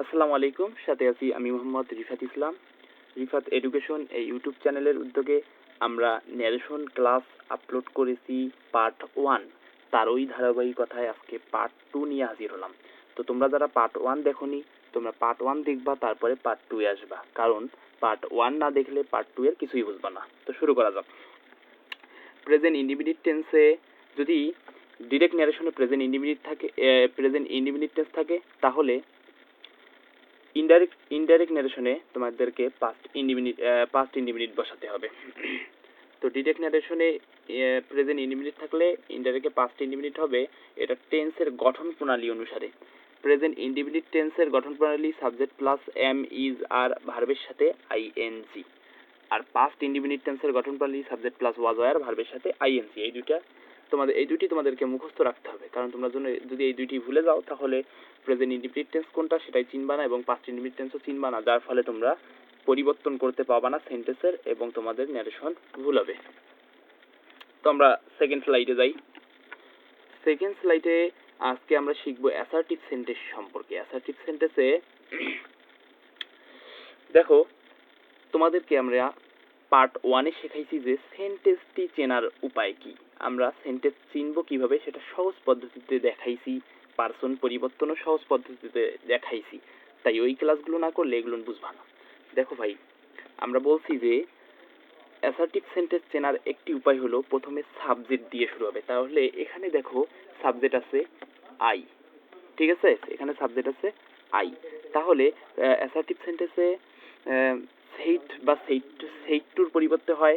আসসালামু আলাইকুম, সাথে আছি আমি মোহাম্মদ রিফাত ইসলাম। রিফাত এডুকেশন এই ইউটিউব চ্যানেলের উদ্যোগে আমরা ন্যারেশন ক্লাস আপলোড করেছি পার্ট 1। তার ওই ধারাবাহিকতায় আজকে পার্ট 2 নিয়ে হাজির হলাম। তো তোমরা যারা পার্ট 1 দেখোনি, তোমরা পার্ট 1 দেখবা, তারপরে পার্ট 2 এ আসবা, কারণ পার্ট 1 না দেখলে পার্ট 2 এর কিছুই বুঝবা না। তো শুরু করা যাক। প্রেজেন্ট ইনডিফিনিট টেন্সে যদি ডিরেক্ট ন্যারেশনে প্রেজেন্ট ইনডিফিনিট টেন্স থাকে, তাহলে ইনডাইরেক্ট ন্যারেশনে তোমাদেরকে পাস্ট ইনডিফিনিট বসাতে হবে। তো ডিরেক্ট ন্যারেশনে প্রেজেন্ট ইনডিফিনিট থাকলে ইনডাইরেক্টে পাস্ট ইনডিফিনিট হবে। এটা টেন্সের গঠন প্রণালী অনুসারে। প্রেজেন্ট ইনডিফিনিট টেন্সের গঠন প্রণালী সাবজেক্ট প্লাস এম ইজ আর ভার্বের সাথে আইএনজি, আর পাস্ট ইনডিফিনিট টেন্সের গঠন প্রণালী সাবজেক্ট প্লাস ওয়াজ ওয়ার ভার্বের সাথে আইএনজি। এই দুটি তোমাদেরকে মুখস্থ রাখতে হবে, কারণ তোমরা যদি এই দুইটি ভুলে যাও তাহলে প্রেজেন্ট ইনডিফিনিট টেন্স কোনটা সেটাই চিনবা না এবং পাস্ট ইনডিফিনিট টেন্সও চিনবা না, যার ফলে তোমরা পরিবর্তন করতে পারবা না সেন্টেন্সের এবং তোমাদের ন্যারেশন ভুল হবে। তো আমরা সেকেন্ড স্লাইডে যাই। সেকেন্ড স্লাইডে আজকে আমরা শিখবো অ্যাসার্টিভ সেন্টেন্স সম্পর্কে। অ্যাসার্টিভ সেন্টেন্সে দেখো, তোমাদেরকে আমরা পার্ট 1-এ শেখাইছি যে সেন্টেন্সটি চেনার উপায় কি। আমরা সেন্টেন্স চিনবো কিভাবে সেটা সহজ পদ্ধতিতে দেখাইছি, পার্সন পরিবর্তনও সহজ পদ্ধতিতে দেখাইছি। তাই ওই ক্লাসগুলো না করলে এগুলো বুঝবা না। দেখো ভাই, আমরা বলছি যে অ্যাসার্টিভ সেন্টেন্স চেনার একটি উপায় হলো প্রথমে সাবজেক্ট দিয়ে শুরু হবে। তাহলে এখানে দেখো সাবজেক্ট আছে আই, ঠিক আছে, এখানে সাবজেক্ট আছে আই। তাহলে অ্যাসার্টিভ সেন্টেন্সে সেইটুর পরিবর্তে হয়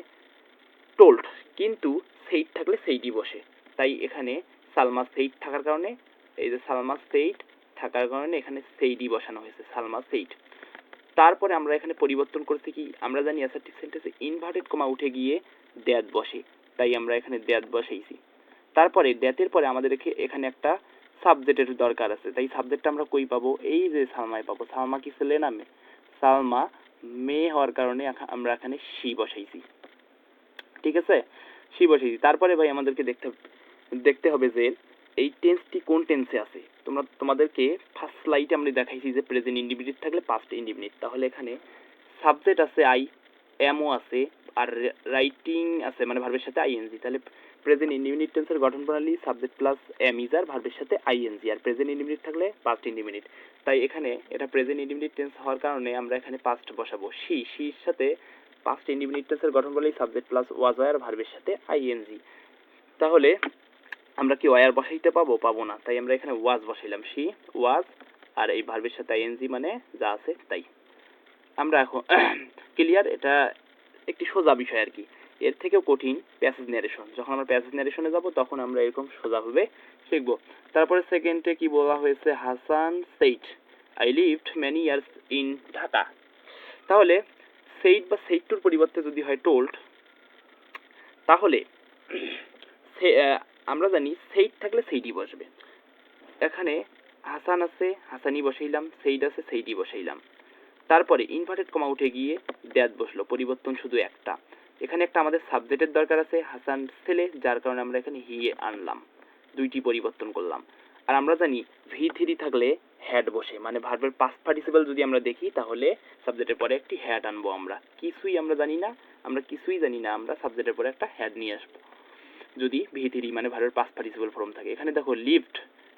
টোল্ড, কিন্তু সেইট থাকলে সেইটই বসে। তাই এখানে সালমা সেইট থাকার কারণে, এই যে সালমা সেইট থাকার কারণে এখানে সেইটই বসানো হয়েছে, সালমা সেইট। তারপরে আমরা এখানে পরিবর্তন করছি কি, আমরা জানি অ্যাসার্টিভ সেন্টেন্সে ইনভার্টেড কমা উঠে গিয়ে দ্যাট বসে, তাই আমরা এখানে দ্যাট বসাইছি। তারপরে দ্যাটের পরে আমাদের এখানে একটা সাবজেক্টের দরকার আছে, তাই সাবজেক্টটা আমরা কই পাবো, এই যে সালমায় পাবো। সালমা কি ছেলে না মেয়ে? সালমা মেয়ে হওয়ার কারণে আমরা এখানে শি বসাইছি, ঠিক আছে, শি বসাইছি। তারপরে ভাই আমাদেরকে দেখতে হবে যে এই টেন্সটি কোন টেন্সে আছে। তোমাদেরকে ফার্স্ট স্লাইডে আমরা দেখাইছি যে প্রেজেন্ট ইনডিফিনিট থাকলে পাস্ট ইনডিফিনিট। তাহলে এখানে সাবজেক্ট আছে আই, এমও আছে, আর রাইটিং আছে মানে ভার্বের সাথে আইএনজি। তাহলে প্রেজেন্ট ইনডিফিনিট টেন্সের গঠন প্রণালী সাবজেক্ট প্লাস এম ইজ আর ভার্বের সাথে আইএনজি, আর প্রেজেন্ট ইনডিফিনিট থাকলে পাস্ট ইনডিফিনিট। তাই এখানে এটা প্রেজেন্ট ইনডিফিনিট টেন্স হওয়ার কারণে আমরা এখানে পাস্ট বসাবো। শির সাথে পাস্ট ইনডিফিনিট টেন্সের গঠন প্রণালী সাবজেক্ট প্লাস ওয়াজ ওয়ার ভার্বের সাথে আইএনজি। তাহলে আমরা কি ওয়ার বসাইতে পাবো না, তাই আমরা এখানে ওয়াজ বসাইলাম, শি ওয়াজ, আর এই ভার্বের সাথে আইএনজি মানে যা আছে তাই। আমরা এখন ক্লিয়ার, এটা একটি সোজা বিষয় আর কি। এর থেকেও কঠিন প্যাসেজ ন্যারেশন। যখন আমরা প্যাসেজ ন্যারেশনে যাব তখন আমরা এরকম সোজাভাবে শিখবো। তারপরে সেকেন্ডে কি বলা হয়েছে, Hasan said I lived many years in Dhaka. তাহলে সেইট বা সেইটুর পরিবর্তে যদি হয় টোল্ড, তাহলে আমরা জানি সেইট থাকলে সেইটই বসবে। এখানে হাসান আছে, হাসানি বসাইলাম, সেইট আছে, সেইটই বসাইলাম। তারপরে ইনভার্টেড কমা উঠে গিয়ে দ্যাট বসলো, পরিবর্তন শুধু একটা। এখানে একটা আমাদের সাবজেক্টের দরকার আছে, হাসান ছেলে, যার কারণে আমরা এখানে হি আনলাম, দুইটি পরিবর্তন করলাম। আর আমরা জানি ভি3 থাকলে হ্যাড বসে, মানে ভার্বের পাস্ট পার্টিসিপল যদি আমরা দেখি তাহলে সাবজেক্টের পরে একটি হ্যাড আনবো। আমরা কিছুই জানি না, আমরা সাবজেক্টের পরে একটা হ্যাড নিয়ে আসবো যদি ভি3 মানে ভার্বের পাস্ট পার্টিসিপল ফর্ম থাকে। এখানে দেখো লিফট,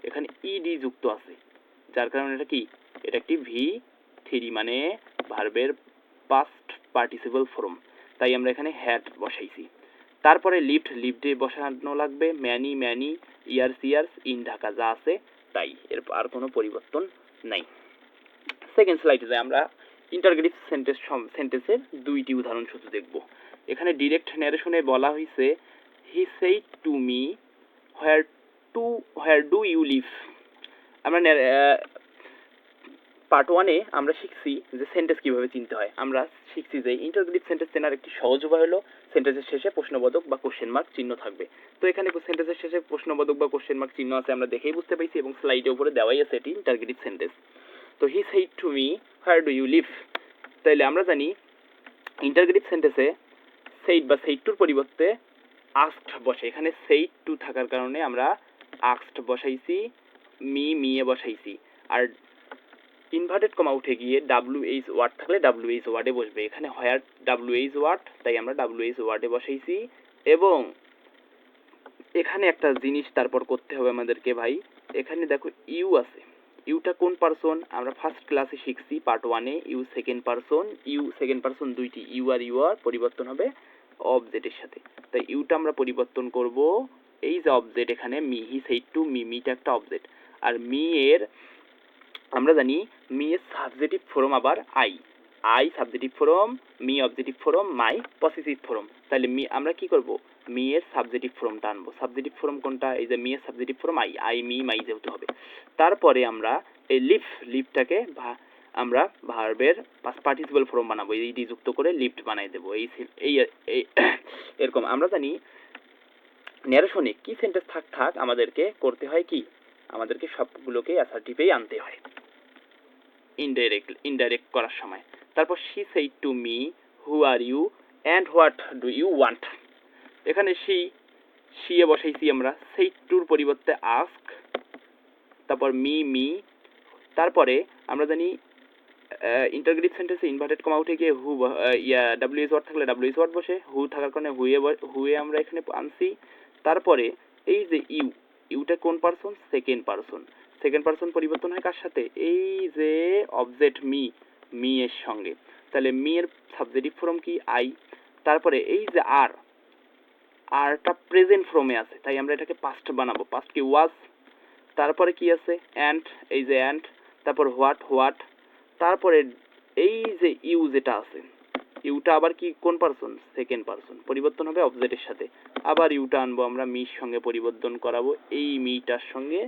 এখানে ইডি যুক্ত আছে, যার কারণে এটা কি, এটা একটি ভি3 মানে ভার্বের পাস্ট পার্টিসিপল ফর্ম, তাই আমরা এখানে হ্যাড বসাইছি। তারপরে লিফটে বসানো লাগবে ম্যানি ইয়ার্স ইন ঢাকা, যা আছে তাই, এর আর কোনো পরিবর্তন নাই। সেকেন্ড স্লাইডে যাই, আমরা ইন্টারগ্রেটিভ সেন্টেন্সের দুইটি উদাহরণ শুধু দেখব। এখানে ডিরেক্ট ন্যারেশনে বলা হয়েছে he said to me where do you live. আমরা পার্ট 1-এ আমরা শিখছি যে সেন্টেন্স কিভাবে চিনতে হয়। আমরা শিখছি যে ইন্টারগ্রেটিভ সেন্টেন্স চেনার একটি সহজ উপায় হলো সেন্টেন্সের শেষে প্রশ্নবোধক বা কোশ্চেন মার্ক চিহ্ন থাকবে। তো এখানে সেন্টেন্সের শেষে প্রশ্নবোধক বা কোশ্চেন মার্ক চিহ্ন আছে, আমরা দেখেই বুঝতে পাইছি এবং স্লাইডের উপরে দেওয়াই আছে এটি ইন্টারগ্রেটিভ সেন্টেন্স। তো he said to me where do you live, তাইলে আমরা জানি ইন্টারগ্রেটিভ সেন্টেন্সে সেইড বা সেইড টুর পরিবর্তে আস্কড বসে। এখানে সেইড টু থাকার কারণে আমরা আস্কড বসাইছি, মিয়ে বসাইছি। আর ইনভার্টেড কমা উঠে গিয়ে WH ওয়ার্ড থাকলে WH ওয়ার্ডে বসবে। এখানে হোয়ার WH ওয়ার্ড, তাই আমরা WH ওয়ার্ডে বসাইছি। এবং এখানে একটা জিনিস তারপর করতে হবে আমাদেরকে ভাই, এখানে দেখো ইউ আছে, ইউটা কোন পারসন, আমরা ফার্স্ট ক্লাসে শিখছি পার্ট 1-এ ইউ সেকেন্ড পারসন দুইটি, ইউ আর পরিবর্তন হবে অবজেক্টের সাথে। তাই ইউটা আমরা পরিবর্তন করব এই যে অবজেক্ট, এখানে me, he said to me, মিটা একটা অবজেক্ট। আর মি এর আমরা জানি মি এর সাবজেক্টিভ ফর্ম আবার I subjective form, me objective form, my possessive form. তাহলে মি আমরা কি করব, মি এর সাবজেক্টিভ ফর্মটা আনবো। সাবজেক্টিভ ফর্ম কোনটা, এই যে মি এর subjective form I me my যেহেতু হবে। তারপরে আমরা এই লিফটাকে আমরা ভার্বের পাস্ট পার্টিসিপল ফর্ম বানাবো, এই ডি যুক্ত করে লিফট বানাই দেবো। এই এরকম আমরা জানি ন্যারেশনে কি সেন্টেন্স থাক আমাদেরকে করতে হয় কি, আমাদেরকে সবগুলোকে অ্যাসার্টিভেই আনতে হয় ইনডাইরেক্ট করার সময়। তারপর she said to me who are you and what do you want. এখানে শি এ বসাইছি আমরা, সেড টুর পরিবর্তে আস্ক, তারপর মি, তারপরে আমরা জানি ইন্টারগ্রেটিভ সেন্টেন্সে ইনভার্টেড কমা উঠে গিয়ে WH ওয়ার্ড থাকলে WH ওয়ার্ড বসে, হু থাকার কারণে হুয়ে আমরা এখানে আনছি। তারপরে এই যে ইউটা কোন পারসন, সেকেন্ড পারসন পরিবর্তন হয় কার সাথে, এই যে অবজেক্ট মি এর সঙ্গে। তাহলে মি এর সাবজেক্টিভ ফর্ম কি আই। তারপরে এই যে আরটা প্রেজেন্ট ফর্মে আছে, তাই আমরা এটাকে পাস্ট বানাবো, পাস্ট কি ওয়াজ। তারপরে কি আছে অ্যান্ড, এই যে অ্যান্ড, তারপর হোয়াট, তারপরে এই যে ইউ যেটা আছে, ইউটা আবার কি কোন পারসন, সেকেন্ড পারসন, পরিবর্তন হবে অবজেক্টের সাথে। আবার ইউটা আনবো আমরা মির সঙ্গে পরিবর্তন করাবো, এই মিটার সঙ্গে,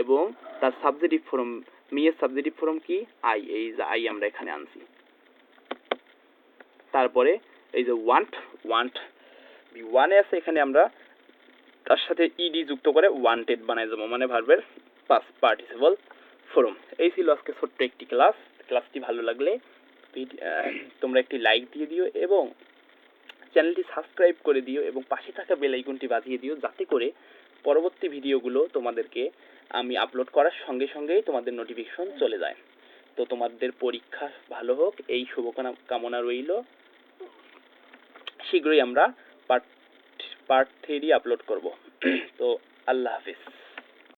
এবং তার সাবজেক্টিভ ফর্ম, মি এর সাবজেক্টিভ ফর্ম কি আই, এই যে আই আমরা এখানে আনছি। তারপরে এই যে ওয়ান্ট ওয়ানে আছে, এখানে আমরা তার সাথে ইডি যুক্ত করে ওয়ান্টেড বানাই যাবো, মানে ভার্বের পাস্ট পার্টিসিপল ফর্ম। এই ছিল আজকে ছোট্ট একটি ক্লাসটি ভালো লাগলে তোমরা একটি লাইক দিয়ে দিও এবং চ্যানেলটি সাবস্ক্রাইব করে দিও এবং পাশে থাকা বেল আইকনটি বাজিয়ে দিও, যাতে করে পরবর্তী ভিডিওগুলো তোমাদেরকে আমি আপলোড করার সঙ্গে সঙ্গেই তোমাদের নোটিফিকেশন চলে যায়। তো তোমাদের পরীক্ষা ভালো হোক এই শুভকামনা রইল। শীঘ্রই আমরা পার্ট 3 আপলোড করব। তো আল্লাহ হাফিজ।